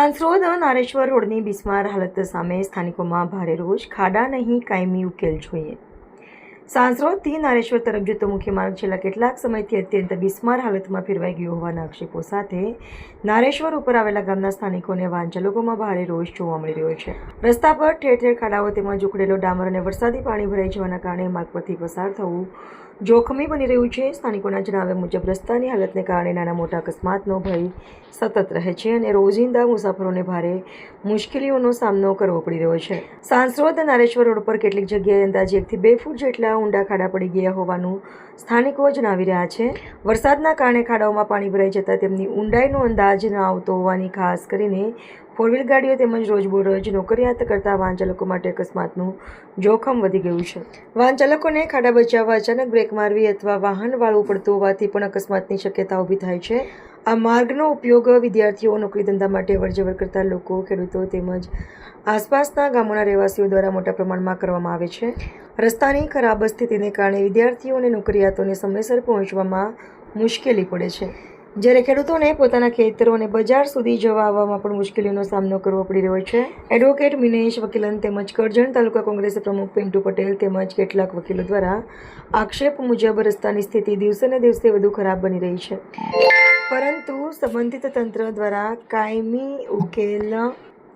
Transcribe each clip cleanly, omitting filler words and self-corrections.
સાંસરોદ નારેશ્વર રોડની બિસ્માર હાલત સામે સ્થાનિકોમાં ભારે રોષ. ખાડા નહીં, કાયમી ઉકેલ જોઈએ. સાંસરોદથી નારેશ્વર તરફ જતો મુખ્ય માર્ગ છેલ્લા કેટલાક સમયથી અત્યંત બિસ્માર હાલતમાં ફેરવાઈ ગયો હોવાના આક્ષેપો સાથે નારેશ્વર ઉપર આવેલા ગામના સ્થાનિકોને વાહન ચાલકોમાં ભારે રોષ જોવા મળી રહ્યો છે. રસ્તા પર ઠેર ઠેર ખાડાઓ તેમજ ઉકળેલો ડામર અને વરસાદી પાણી ભરાઈ જવાના કારણે માર્ગ પરથી પસાર થવું જોખમી બની રહ્યું છે. સ્થાનિકોના જણાવ્યા મુજબ રસ્તાની હાલતને કારણે નાના મોટા અકસ્માતનો ભય સતત રહે છે અને રોજિંદા મુસાફરોને ભારે મુશ્કેલીઓનો સામનો કરવો પડી રહ્યો છે. સાંસરોદ નારેશ્વર રોડ પર કેટલીક જગ્યાએ અંદાજે 1 થી 2 ફૂટ જેટલા ઊંડા ખાડા પડી ગયા હોવાનું સ્થાનિકો જણાવી રહ્યા છે. વરસાદના કારણે ખાડાઓમાં પાણી ભરાઈ જતાં તેમની ઊંડાઈનો અંદાજ ન આવતો હોવાની ખાસ કરીને 4 ગાડીઓ તેમજ રોજબરોજ નોકરિયાત કરતા વાહન ચાલકો માટે અકસ્માતનું જોખમ વધી ગયું છે. વાહન ચાલકોને ખાડા બચાવવા અચાનક બ્રેક મારવી અથવા વાહન વાળવું પડતું હોવાથી પણ અકસ્માતની શક્યતા ઊભી થાય છે. આ માર્ગનો ઉપયોગ વિદ્યાર્થીઓ, નોકરી ધંધા માટે અવરજવર કરતા લોકો, ખેડૂતો તેમજ આસપાસના ગામોના રહેવાસીઓ દ્વારા મોટા પ્રમાણમાં કરવામાં આવે છે. રસ્તાની ખરાબ સ્થિતિને કારણે વિદ્યાર્થીઓ અને નોકરિયાતોને સમયસર પહોંચવામાં મુશ્કેલી પડે છે, જ્યારે ખેડૂતોને પોતાના ખેતરો અને બજાર સુધી જવા આવવામાં પણ મુશ્કેલીઓનો સામનો કરવો પડી રહ્યો છે. એડવોકેટ મિનેશ વકીલન તેમજ કરજણ તાલુકા કોંગ્રેસ પ્રમુખ પિન્ટુ પટેલ તેમજ કેટલાક વકીલો દ્વારા આક્ષેપ મુજબ રસ્તાની સ્થિતિ દિવસે ને દિવસે વધુ ખરાબ બની રહી છે, પરંતુ સંબંધિત તંત્ર દ્વારા કાયમી ઉકેલ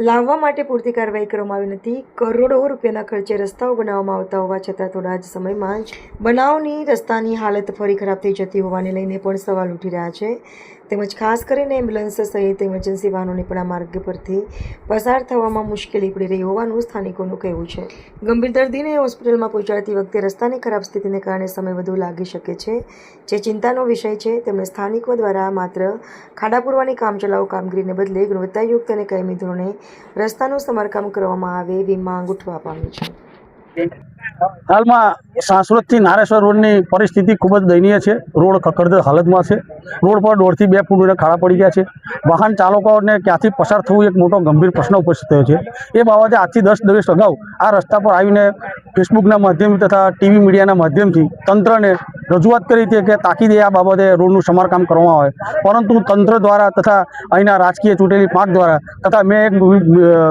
લાવવા માટે પૂરતી કાર્યવાહી કરવામાં આવી નથી. કરોડો રૂપિયાના ખર્ચે રસ્તાઓ બનાવવામાં આવતા હોવા છતાં થોડા જ સમયમાં જ બનાવની રસ્તાની હાલત ફરી ખરાબ થઈ જતી હોવાને લઈને પણ સવાલ ઉઠી રહ્યા છે. તેમજ ખાસ કરીને એમ્બ્યુલન્સ સહિત ઇમરજન્સી વાહનોને પણ આ માર્ગ પરથી પસાર થવામાં મુશ્કેલી પડી રહી હોવાનું સ્થાનિકોનું કહેવું છે. ગંભીર દર્દીને હોસ્પિટલમાં પહોંચાડતી વખતે રસ્તાની ખરાબ સ્થિતિને કારણે સમય વધુ લાગી શકે છે, જે ચિંતાનો વિષય છે. તેમણે સ્થાનિકો દ્વારા માત્ર ખાડા પૂરવાની કામચલાઉ કામગીરીને બદલે ગુણવત્તાયુક્ત અને કાયમી ધોરણે રસ્તાનું સમારકામ કરવામાં આવે એવી માંગ ઉઠવા પામી છે. હાલમાં સાંસરોદથી નારેશ્વર રોડની પરિસ્થિતિ ખૂબ જ દયનીય છે. રોડ ખખડધજ હાલતમાં છે. રોડ પર 1.5 થી 2 ફૂટ ખાડા પડી ગયા છે. વાહન ચાલકોને ક્યાંથી પસાર થવું એક મોટો ગંભીર પ્રશ્ન ઉપસ્થિત થયો છે. એ બાબતે આજથી 10 દિવસ અગાઉ આ રસ્તા પર આવીને ફેસબુકના માધ્યમથી તથા ટીવી મીડિયાના માધ્યમથી તંત્રને રજૂઆત કરી હતી કે તાકીદે આ બાબતે રોડનું સમારકામ કરવામાં આવે, પરંતુ તંત્ર દ્વારા તથા અહીંના રાજકીય ચૂંટેલી પાંખ દ્વારા તથા મેં એક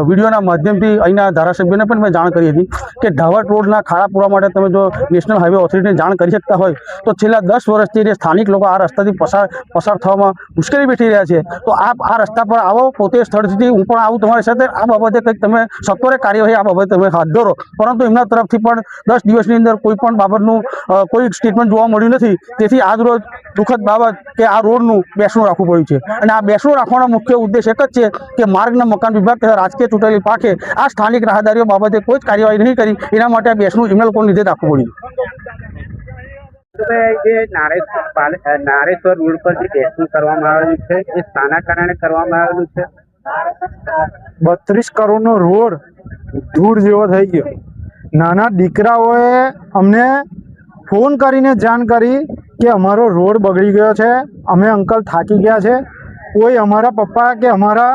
વિડીયોના માધ્યમથી અહીંના ધારાસભ્યને પણ મેં જાણ કરી હતી કે ઢાવટ રોડના ખાડા પૂરવા માટે તમે જો નેશનલ હાઈવે ઓથોરિટીને જાણ કરી શકતા હોય તો છેલ્લા 10 વર્ષથી જે સ્થાનિક લોકો આ રસ્તાથી પસાર થવામાં મુશ્કેલી બેઠી રહ્યા છે, તો આપ આ રસ્તા પર આવો, પોતે સ્થળથી હું પણ આવું તમારી સાથે, આ બાબતે કંઈક તમે સત્વરે કાર્યવાહી આ બાબતે તમે હાથ ધરો. પરંતુ એમના તરફથી પણ 10 દિવસની અંદર કોઈ પણ બાબતનું કોઈ સ્ટેટમેન્ટ જોવા મળ્યું નથી. તેથી આજરોજ દુઃખદ બાબત કે આ રોડનું બેસણું રાખવું પડ્યું છે. અને આ બેસણું રાખવાનો મુખ્ય ઉદ્દેશ એક જ છે કે માર્ગના મકાન વિભાગ તથા રાજકીય ચૂંટેલી પાંખે આ સ્થાનિક રાહદારીઓ બાબતે કોઈ જ કાર્યવાહી નહીં કરી, એના માટે આ બેસણું એમના લોકોને લીધે રાખવું પડ્યું. નારેશ્વર રોડ પર જે બેસણું કરવામાં આવેલું છે એ શાના કારણે કરવામાં આવેલું છે? 32 કરોડનો રોડ ધૂળ જેવો થઈ ગયો. નાના દીકરાઓએ અમને ફોન કરીને જાણ કરી કે અમારો રોડ બગડી ગયો છે, અમે અંકલ થાકી ગયા છે. કોઈ અમારા પપ્પા કે અમારા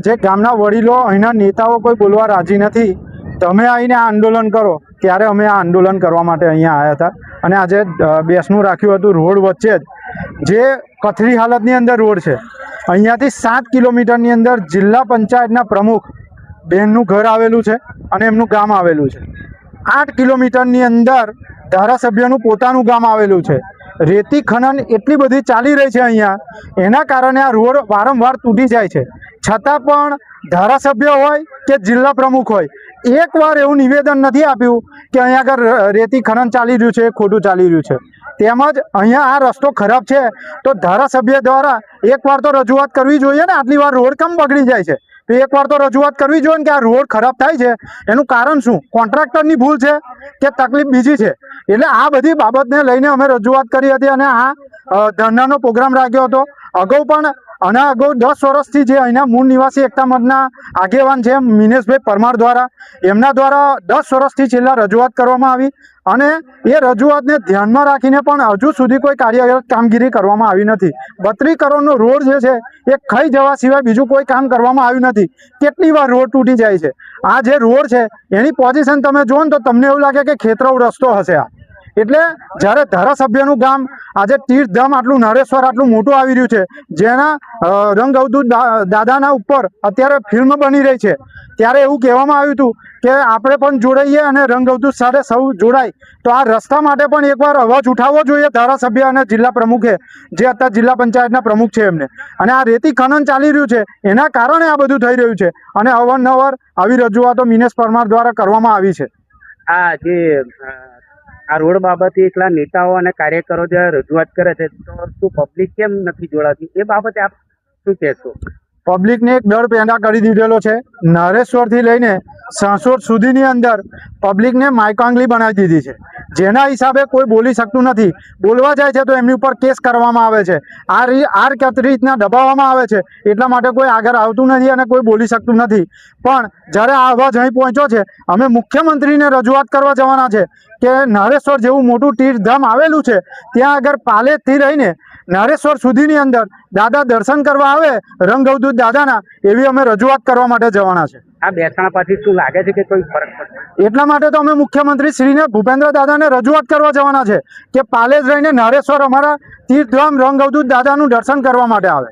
જે ગામના વડીલો, અહીંના નેતાઓ કોઈ બોલવા રાજી નથી. તમે આવીને આ આંદોલન કરો. ત્યારે અમે આ આંદોલન કરવા માટે અહીંયા આવ્યા હતા અને આજે બેસણું રાખ્યું હતું રોડ વચ્ચે જ, જે કથળી હાલતની અંદર રોડ છે. અહીંયાથી 7 કિલોમીટરની અંદર જિલ્લા પંચાયતના પ્રમુખ બહેનનું ઘર આવેલું છે અને એમનું ગામ આવેલું છે. 8 કિલોમીટરની અંદર ધારાસભ્યનું પોતાનું ગામ આવેલું છે. રેતી ખનન એટલી બધી ચાલી રહી છે અહીંયા, એના કારણે આ રોડ વારંવાર તૂટી જાય છે. છતાં પણ ધારાસભ્ય હોય કે જિલ્લા પ્રમુખ હોય, એકવાર એવું નિવેદન નથી આપ્યું કે અહીંયા આગળ રેતી ખનન ચાલી રહ્યું છે, ખોટું ચાલી રહ્યું છે. તેમજ અહીંયા આ રસ્તો ખરાબ છે તો ધારાસભ્ય દ્વારા એકવાર તો રજૂઆત કરવી જોઈએ ને. આટલી વાર રોડ કેમ બગડી જાય છે? તો એકવાર તો રજૂઆત કરવી જોઈએ ને કે આ રોડ ખરાબ થાય છે, એનું કારણ શું? કોન્ટ્રાક્ટરની ભૂલ છે કે તકલીફ બીજી છે? એટલે આ બધી બાબતને લઈને અમે રજૂઆત કરી હતી અને આ ધરણાનો પ્રોગ્રામ રાખ્યો હતો. અગાઉ પણ આના અગાઉ 10 વર્ષથી જે અહીંના મૂળ નિવાસી એકતા મંચના આગેવાન છે મિનેશભાઈ પરમાર દ્વારા, એમના દ્વારા 10 વર્ષથી છેલ્લા રજૂઆત કરવામાં આવી અને એ રજૂઆતને ધ્યાનમાં રાખીને પણ હજુ સુધી કોઈ કાર્યરત કામગીરી કરવામાં આવી નથી. 32 કરોડનો રોડ જે છે એ ખાઈ જવા સિવાય બીજું કોઈ કામ કરવામાં આવ્યું નથી. કેટલી વાર રોડ તૂટી જાય છે. આ જે રોડ છે એની પોઝિશન તમે જુઓ ને તો તમને એવું લાગે કે ખેતરવ રસ્તો હશે. આ એટલે જ્યારે ધારાસભ્યનું ગામ આજે તીર્થધામ આટલું નરેશ્વર આટલું મોટું આવી રહ્યું છે, જેના રંગ અવધૂત દાદાના ઉપર અત્યારે ફિલ્મ બની રહી છે, ત્યારે એવું કહેવામાં આવ્યું હતું કે આપણે પણ જોડાઈએ અને રંગ અવધૂત સાથે સૌ જોડાય. તો આ રસ્તા માટે પણ એકવાર અવાજ ઉઠાવવો જોઈએ ધારાસભ્ય અને જિલ્લા પ્રમુખે, જે અત્યારે જિલ્લા પંચાયતના પ્રમુખ છે એમને. અને આ રેતી ખનન ચાલી રહ્યું છે એના કારણે આ બધું થઈ રહ્યું છે અને અવારનવાર આવી રજૂઆતો મિનેશ પરમાર દ્વારા કરવામાં આવી છે. આ જે આ રોડ બાબતે એકલા નેતાઓ અને કાર્યકરો જે રજૂઆત કરે છે, તો શું પબ્લિક કેમ નથી જોડાતી? એ બાબતે આપ શું કહેશો? પબ્લિકને એક ડર પેદા કરી દીધેલો છે. નરેશ્વરથી લઈને સાંસોદ સુધીની અંદર પબ્લિકને માયકાંગલી બનાવી દીધી છે, જેના હિસાબે કોઈ બોલી શકતું નથી. બોલવા જાય છે તો એમની ઉપર કેસ કરવામાં આવે છે. આ રીતના દબાવવામાં આવે છે, એટલા માટે કોઈ આગળ આવતું નથી અને કોઈ બોલી શકતું નથી. પણ જ્યારે આ અવાજ અહીં પહોંચ્યો છે, અમે મુખ્યમંત્રીને રજૂઆત કરવા જવાના છે કે નરેશ્વર જેવું મોટું તીર્થધામ આવેલું છે, ત્યાં આગળ પાલેજથી લઈને નરેશ્વર સુધીની અંદર દાદા દર્શન કરવા આવે રંગ અવધૂત દાદાના, એવી અમે રજૂઆત કરવા માટે જવાના છે. આ બેસણા પછી શું લાગે છે કે કોઈ ફરક પડશે? એટલા માટે તો અમે મુખ્યમંત્રી શ્રીને ભૂપેન્દ્ર દાદાને રજૂઆત કરવા જવાના છે કે પાલેજ રહીને નરેશ્વર અમારા તીર્થધામ રંગ અવધૂત દાદાનું દર્શન કરવા માટે આવે.